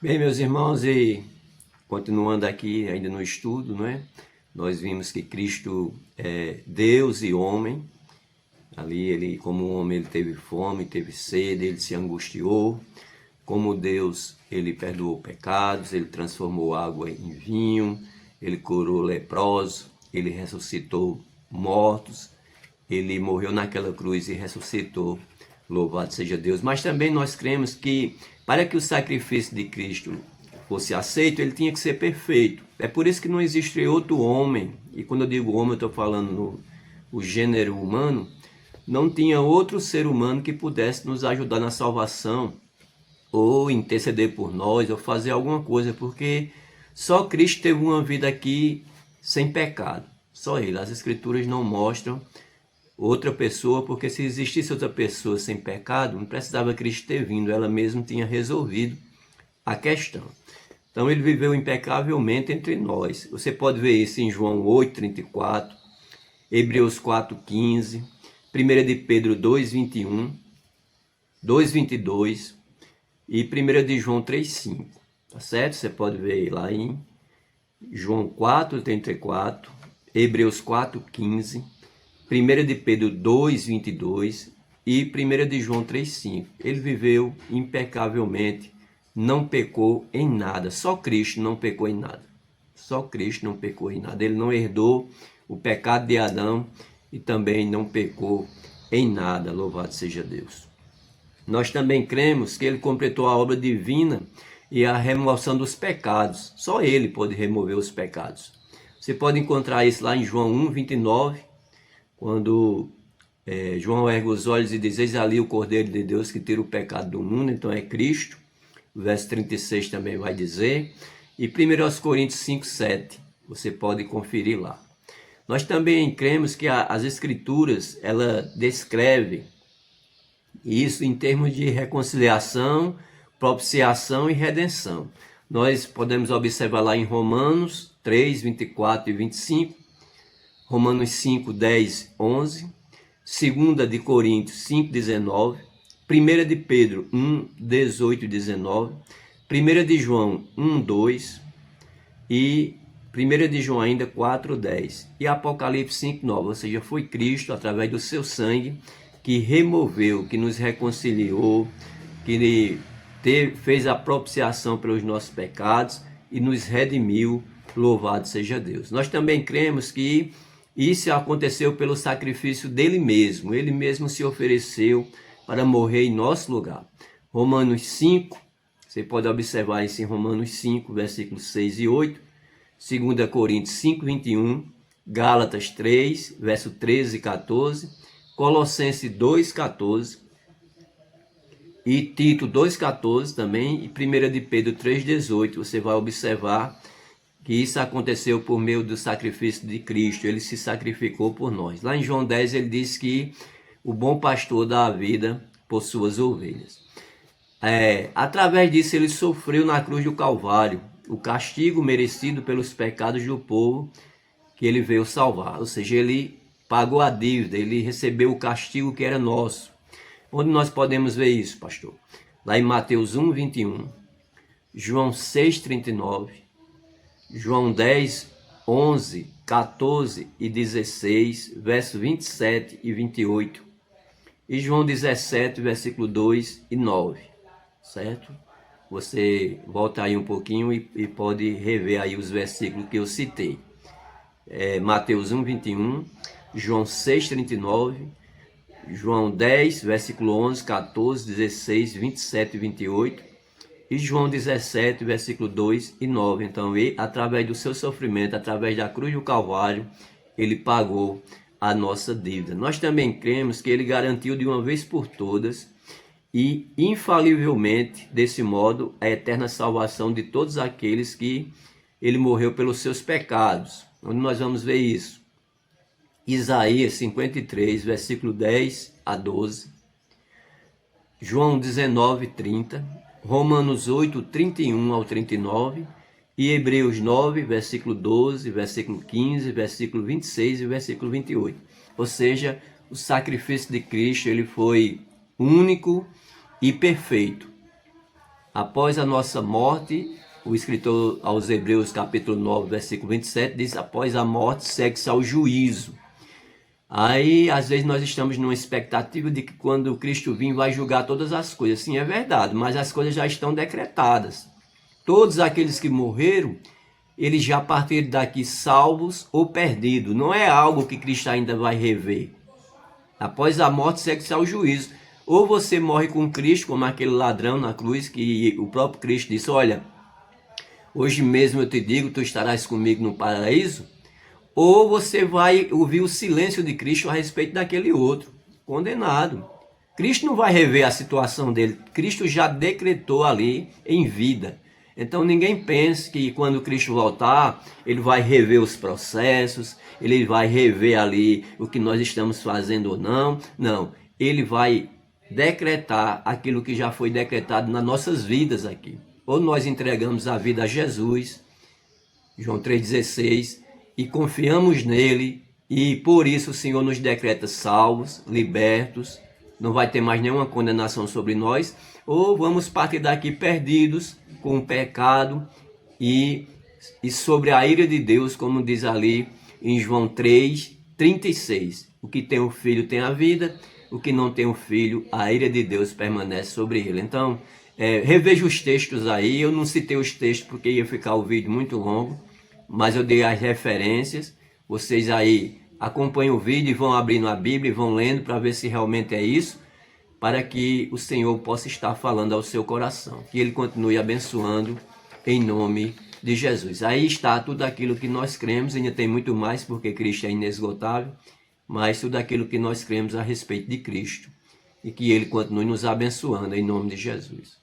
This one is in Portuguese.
Bem, meus irmãos, e continuando aqui ainda no estudo, não é? Nós vimos que Cristo é Deus e homem. Ali ele, como homem, ele teve fome, teve sede, ele se angustiou. Como Deus, ele perdoou pecados, ele transformou água em vinho, ele curou leprosos, ele ressuscitou mortos, ele morreu naquela cruz e ressuscitou. Louvado seja Deus. Mas também nós cremos que para que o sacrifício de Cristo fosse aceito, ele tinha que ser perfeito. É por isso que não existe outro homem, e quando eu digo homem, eu estou falando no gênero humano, não tinha outro ser humano que pudesse nos ajudar na salvação, ou interceder por nós, ou fazer alguma coisa, porque só Cristo teve uma vida aqui sem pecado. Só Ele. As Escrituras não mostram outra pessoa, porque se existisse outra pessoa sem pecado, não precisava Cristo ter vindo, ela mesma tinha resolvido a questão. Então ele viveu impecavelmente entre nós. Você pode ver isso em João 8:34, Hebreus 4:15, 1 de Pedro 2:21, 2:22 e 1 de João 3:5. Tá certo? Você pode ver lá em João 4:34, Hebreus 4:15, 1 de Pedro 2:22 e 1 de João 3:5. Ele viveu impecavelmente, não pecou em nada. Só Cristo não pecou em nada. Só Cristo não pecou em nada. Ele não herdou o pecado de Adão e também não pecou em nada. Louvado seja Deus. Nós também cremos que ele completou a obra divina e a remoção dos pecados. Só ele pode remover os pecados. Você pode encontrar isso lá em João 1:29, quando João ergue os olhos e diz: eis ali o Cordeiro de Deus que tira o pecado do mundo. Então é Cristo. O verso 36 também vai dizer. E 1 Coríntios 5:7, você pode conferir lá. Nós também cremos que as Escrituras, ela descreve isso em termos de reconciliação, propiciação e redenção. Nós podemos observar lá em Romanos 3:24 e 25, Romanos 5:10, 11, 2 de Coríntios 5:19, 1 de Pedro 1:18 e 19, 1 de João 1:2 e 1 de João ainda 4:10 e Apocalipse 5:9, ou seja, foi Cristo, através do seu sangue, que removeu, que nos reconciliou, que fez a propiciação pelos nossos pecados e nos redimiu. Louvado seja Deus. Nós também cremos que isso aconteceu pelo sacrifício dele mesmo. Ele mesmo se ofereceu para morrer em nosso lugar. Romanos 5, você pode observar isso em Romanos 5, versículos 6 e 8. 2 Coríntios 5:21, Gálatas 3, verso 13 e 14. Colossenses 2:14 e Tito 2:14 também, e 1 de Pedro 3:18, você vai observar que isso aconteceu por meio do sacrifício de Cristo. Ele se sacrificou por nós. Lá em João 10 ele diz que o bom pastor dá a vida por suas ovelhas. Através disso ele sofreu na cruz do Calvário o castigo merecido pelos pecados do povo que ele veio salvar. Ou seja, ele pagou a dívida, ele recebeu o castigo que era nosso. Onde nós podemos ver isso, pastor? Lá em Mateus 1:21, João 6:39, João 10, 11, 14 e 16, verso 27 e 28, e João 17, versículo 2 e 9, certo? Você volta aí um pouquinho e pode rever aí os versículos que eu citei. Mateus 1:21, João 6:39, João 10, versículo 11, 14, 16, 27 e 28, e João 17, versículo 2 e 9. Então, ele, através do seu sofrimento, através da cruz do Calvário, ele pagou a nossa dívida. Nós também cremos que ele garantiu de uma vez por todas e infalivelmente, desse modo, a eterna salvação de todos aqueles que ele morreu pelos seus pecados. Onde nós vamos ver isso? Isaías 53, versículo 10 a 12, João 19:30, Romanos 8, 31 ao 39 e Hebreus 9, versículo 12, versículo 15, versículo 26 e versículo 28. Ou seja, o sacrifício de Cristo ele foi único e perfeito. Após a nossa morte, o escritor aos Hebreus, capítulo 9, versículo 27, diz: após a morte segue-se ao juízo. Aí, às vezes, nós estamos numa expectativa de que quando Cristo vir, vai julgar todas as coisas. Sim, é verdade, mas as coisas já estão decretadas. Todos aqueles que morreram, eles já partiram daqui salvos ou perdidos. Não é algo que Cristo ainda vai rever. Após a morte, segue-se ao juízo. Ou você morre com Cristo, como aquele ladrão na cruz, que o próprio Cristo disse: olha, hoje mesmo eu te digo, tu estarás comigo no paraíso. Ou você vai ouvir o silêncio de Cristo a respeito daquele outro, condenado. Cristo não vai rever a situação dele. Cristo já decretou ali em vida. Então ninguém pense que quando Cristo voltar, ele vai rever os processos, ele vai rever ali o que nós estamos fazendo ou não. Não, ele vai decretar aquilo que já foi decretado nas nossas vidas aqui. Ou nós entregamos a vida a Jesus, João 3,16, e confiamos nele, e por isso o Senhor nos decreta salvos, libertos, não vai ter mais nenhuma condenação sobre nós, ou vamos partir daqui perdidos com o pecado e sobre a ira de Deus, como diz ali em João 3,36. O que tem o filho tem a vida, o que não tem o filho, a ira de Deus permanece sobre ele. Então, reveja os textos aí. Eu não citei os textos porque ia ficar o vídeo muito longo, mas eu dei as referências. Vocês aí acompanhem o vídeo e vão abrindo a Bíblia e vão lendo para ver se realmente é isso, para que o Senhor possa estar falando ao seu coração. Que Ele continue abençoando em nome de Jesus. Aí está tudo aquilo que nós cremos, ainda tem muito mais porque Cristo é inesgotável, mas tudo aquilo que nós cremos a respeito de Cristo. E que Ele continue nos abençoando em nome de Jesus.